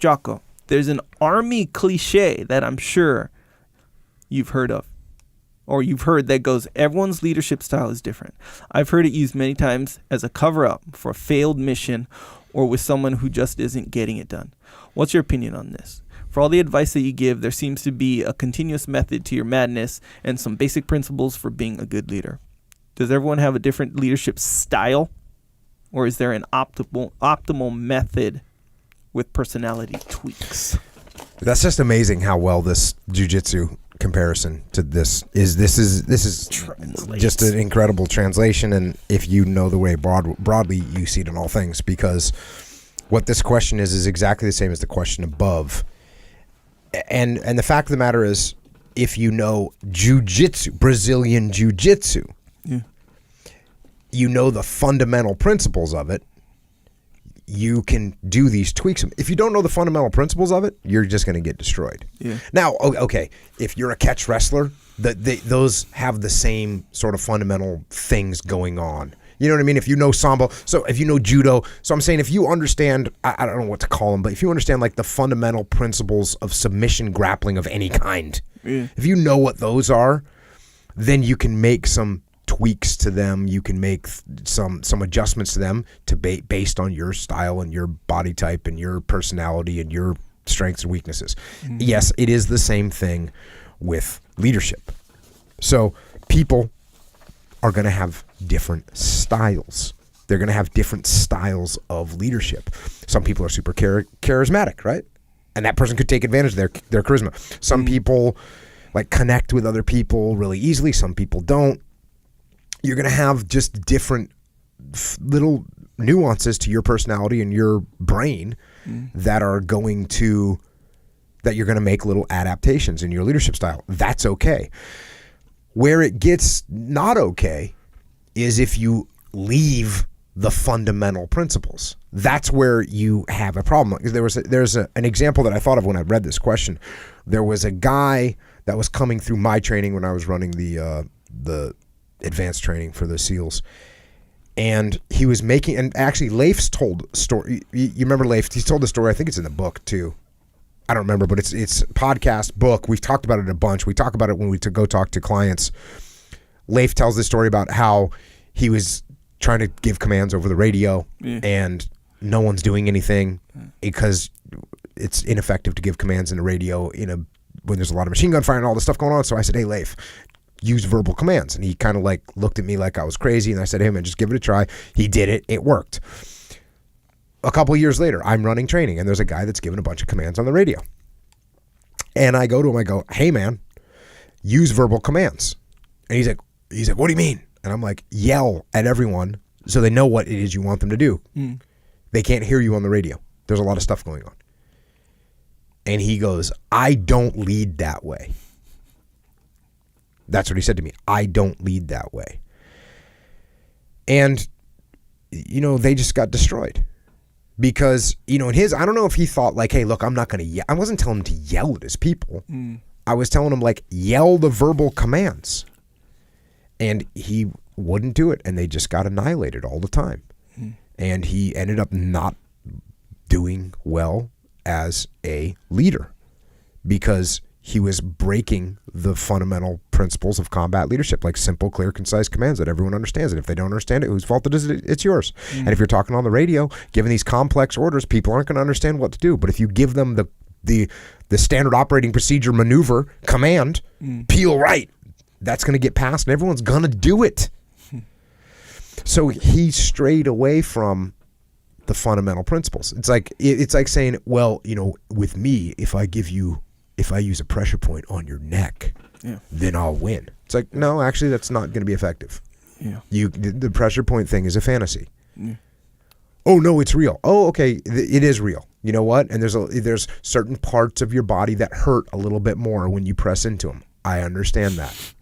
Jocko, there's an army cliche that I'm sure you've heard of, or you've heard that goes, everyone's leadership style is different. I've heard it used many times as a cover-up for a failed mission or with someone who just isn't getting it done. What's your opinion on this? For all the advice that you give, there seems to be a continuous method to your madness and some basic principles for being a good leader. Does everyone have a different leadership style, or is there an optimal method with personality tweaks? That's just amazing how well this jiu-jitsu comparison to this is just an incredible translation. And if you know the way broadly, you see it in all things, because what this question is exactly the same as the question above. And the fact of the matter is, if you know jiu-jitsu, Brazilian jiu-jitsu, you know the fundamental principles of it, you can do these tweaks. If you don't know the fundamental principles of it, you're just going to get destroyed. Yeah. Now, okay, if you're a catch wrestler, those have the same sort of fundamental things going on. You know what I mean? If you know Sambo, so if you know Judo, so I'm saying if you understand, I don't know what to call them, but if you understand like the fundamental principles of submission grappling of any kind, if you know what those are, then you can make some tweaks to them. You can make some adjustments to them based on your style and your body type and your personality and your strengths and weaknesses. Mm-hmm. Yes, it is the same thing with leadership. So people are going to have different styles. They're going to have different styles of leadership. Some people are super charismatic, right? And that person could take advantage of their charisma. Some people like connect with other people really easily. Some people don't. You're going to have just different little nuances to your personality and your brain that you're going to make little adaptations in your leadership style. That's okay. Where it gets not okay is if you leave the fundamental principles. That's where you have a problem. There's an example that I thought of when I read this question. There was a guy that was coming through my training when I was running the advanced training for the SEALs, and he was making, and actually Leif's told a story. You remember Leif? He's told the story. I think it's in the book too. I don't remember, but it's podcast, book. We've talked about it a bunch. We talk about it when we go talk to clients. Leif tells this story about how he was trying to give commands over the radio and no one's doing anything because it's ineffective to give commands in the radio when there's a lot of machine gun fire and all this stuff going on. So I said, hey, Leif, use verbal commands. And he kind of like looked at me like I was crazy. And I said, hey, man, just give it a try. He did it. It worked. A couple of years later, I'm running training and there's a guy that's giving a bunch of commands on the radio. And I go to him, I go, hey, man, use verbal commands. And he's like, what do you mean? And I'm like, yell at everyone so they know what it is you want them to do. They can't hear you on the radio. There's a lot of stuff going on. And he goes, I don't lead that way. That's what he said to me. I don't lead that way. And, they just got destroyed. Because, in I don't know if he thought like, hey, look, I'm not going to yell. I wasn't telling him to yell at his people. I was telling him like, yell the verbal commands. And he wouldn't do it. And they just got annihilated all the time. And he ended up not doing well as a leader because he was breaking the fundamental principles of combat leadership, like simple, clear, concise commands that everyone understands. And if they don't understand it, whose fault it is, it's yours. And if you're talking on the radio, giving these complex orders, people aren't going to understand what to do. But if you give them the standard operating procedure maneuver command, peel right, that's going to get passed and everyone's going to do it. So he strayed away from the fundamental principles. It's like saying, well, with me, if I use a pressure point on your neck, then I'll win. It's like, no, actually, that's not going to be effective. The pressure point thing is a fantasy. Oh no, it's real. Oh, okay, it is real. You know what? And there's certain parts of your body that hurt a little bit more when you press into them. I understand that.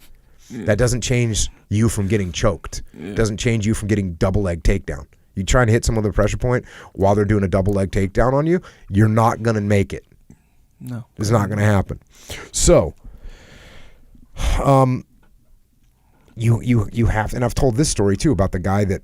That doesn't change you from getting choked. It doesn't change you from getting double leg takedown. You try to hit someone with a pressure point while they're doing a double leg takedown on you, you're not going to make it. No. It's not going to happen. So, you have, and I've told this story too about the guy that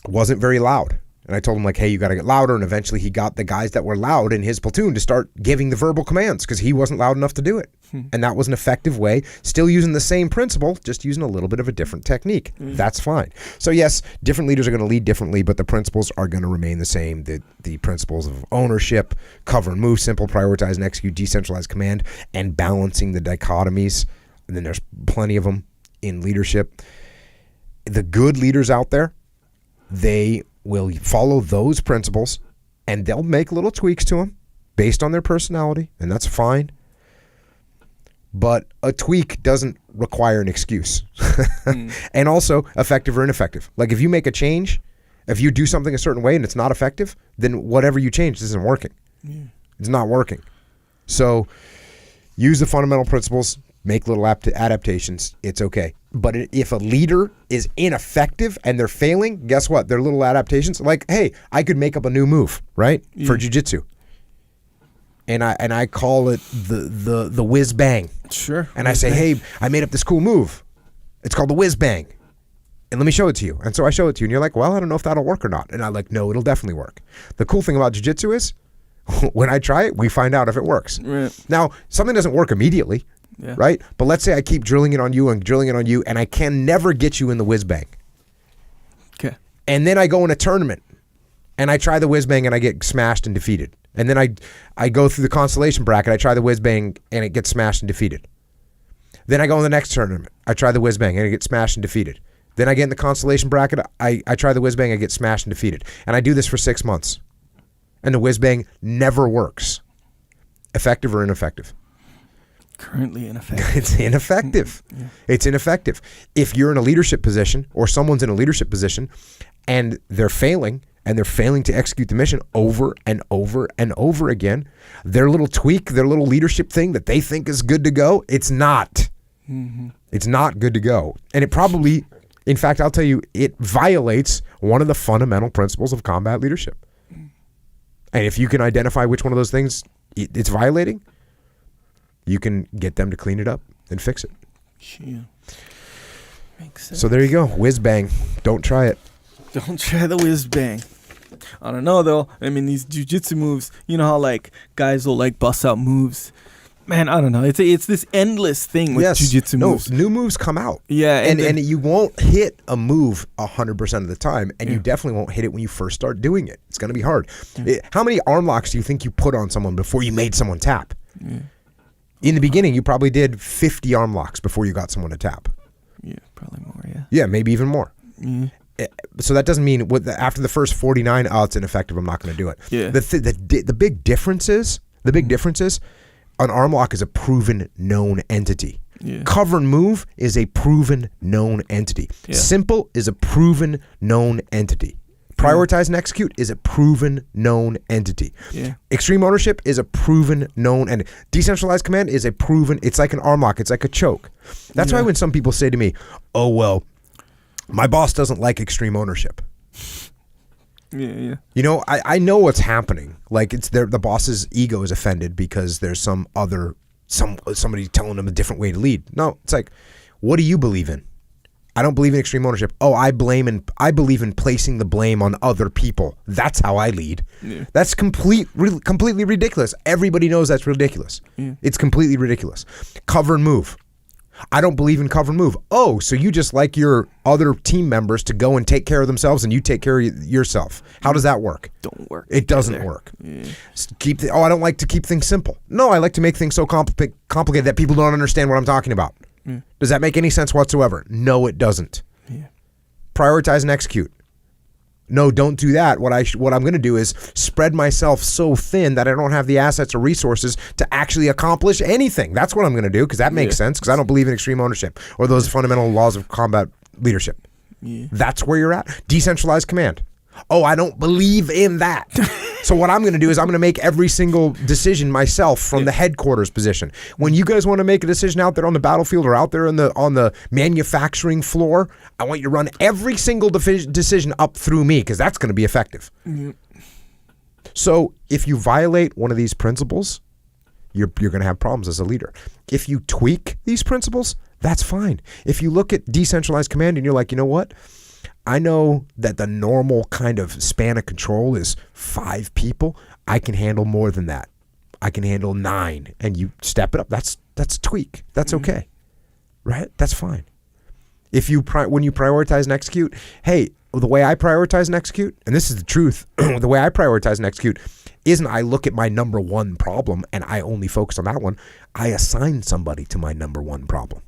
wasn't very loud. And I told him, like, hey, you got to get louder. And eventually he got the guys that were loud in his platoon to start giving the verbal commands because he wasn't loud enough to do it. And that was an effective way, still using the same principle, just using a little bit of a different technique. That's fine. So yes, different leaders are going to lead differently, but the principles are going to remain the same. The principles of ownership, cover and move, simple, prioritize and execute, decentralized command, and balancing the dichotomies. And then there's plenty of them in leadership. The good leaders out there, they will follow those principles and they'll make little tweaks to them based on their personality, and that's fine. But a tweak doesn't require an excuse. And also, effective or ineffective. Like if you make a change, if you do something a certain way and it's not effective, then whatever you changed isn't working. It's not working. So use the fundamental principles, make little adaptations. It's okay. But if a leader is ineffective and they're failing, guess what? Their little adaptations, like, hey, I could make up a new move, right? For jiu-jitsu. And I call it the whiz bang. Sure. And I say, hey, I made up this cool move. It's called the whiz bang. And let me show it to you. And so I show it to you and you're like, well, I don't know if that'll work or not. And I'm like, no, it'll definitely work. The cool thing about jiu-jitsu is when I try it, we find out if it works. Right. Now, something doesn't work immediately, right? But let's say I keep drilling it on you and drilling it on you and I can never get you in the whiz bang. Okay. And then I go in a tournament and I try the whiz bang and I get smashed and defeated. And then I go through the constellation bracket, I try the whiz bang and it gets smashed and defeated. Then I go in the next tournament, I try the whiz bang and it gets smashed and defeated. Then I get in the constellation bracket, I try the whiz bang, I get smashed and defeated. And I do this for 6 months. And the whiz bang never works. Effective or ineffective? Currently ineffective. It's ineffective. It's ineffective. If you're in a leadership position or someone's in a leadership position and they're failing to execute the mission over and over and over again, their little tweak, their little leadership thing that they think is good to go, it's not. It's not good to go. And it probably, in fact, I'll tell you, it violates one of the fundamental principles of combat leadership. And if you can identify which one of those things it's violating, you can get them to clean it up and fix it. Yeah. Makes sense. So there you go. Whiz bang. Don't try it. Don't try the whiz bang. I don't know though. I mean, these jiu-jitsu moves, you know how like guys will like bust out moves. Man, I don't know. It's this endless thing with jiu-jitsu moves. New moves come out. Yeah, and you won't hit a move 100% of the time, and you definitely won't hit it when you first start doing it. It's going to be hard. How many arm locks do you think you put on someone before you made someone tap? In the beginning, you probably did 50 arm locks before you got someone to tap. Yeah, probably more, yeah. Yeah, maybe even more. So that doesn't mean after the first 49, it's ineffective, I'm not going to do it. Yeah. The big difference is, an arm lock is a proven known entity. Yeah. Cover and move is a proven known entity. Yeah. Simple is a proven known entity. Prioritize and execute is a proven known entity. Yeah. Extreme ownership is a proven known, and decentralized command is a proven, it's like an arm lock, it's like a choke. That's why when some people say to me, oh, well, my boss doesn't like extreme ownership. Yeah. You know, I know what's happening. Like it's the boss's ego is offended because there's somebody telling them a different way to lead. No, it's like, what do you believe in? I don't believe in extreme ownership. Oh, I believe in placing the blame on other people. That's how I lead. Yeah. That's completely ridiculous. Everybody knows that's ridiculous. Yeah. It's completely ridiculous. Cover and move. I don't believe in cover and move. Oh, so you just like your other team members to go and take care of themselves and you take care of yourself. How does that work? Don't work. It doesn't work. Yeah. I don't like to keep things simple. No, I like to make things so complicated that people don't understand what I'm talking about. Yeah. Does that make any sense whatsoever? No, it doesn't. Yeah. Prioritize and execute. No, don't do that. What I'm going to do is spread myself so thin that I don't have the assets or resources to actually accomplish anything. That's what I'm going to do because that makes sense because I don't believe in extreme ownership or those fundamental laws of combat leadership. Yeah. That's where you're at. Decentralized command. Oh, I don't believe in that. So what I'm going to do is I'm going to make every single decision myself from the headquarters position. When you guys want to make a decision out there on the battlefield or out there on the manufacturing floor, I want you to run every single decision up through me because that's going to be effective. Mm-hmm. So if you violate one of these principles, you're going to have problems as a leader. If you tweak these principles, that's fine. If you look at decentralized command and you're like, you know what? I know that the normal kind of span of control is 5 people. I can handle more than that. I can handle 9, and you step it up. That's a tweak. That's okay, right? That's fine. If you when you prioritize and execute, hey, the way I prioritize and execute, and this is the truth, the way I prioritize and execute isn't I look at my number one problem and I only focus on that one. I assign somebody to my number one problem.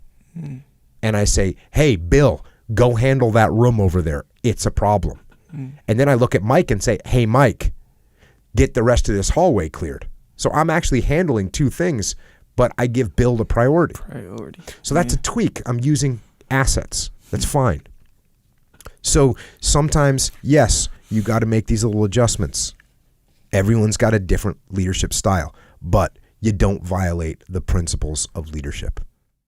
And I say, hey, Bill, go handle that room over there. It's a problem. And then I look at Mike and say, hey, Mike, get the rest of this hallway cleared. So I'm actually handling 2 things, but I give Bill the priority. So that's a tweak. I'm using assets. That's fine. So sometimes, yes, you got to make these little adjustments. Everyone's got a different leadership style, but you don't violate the principles of leadership.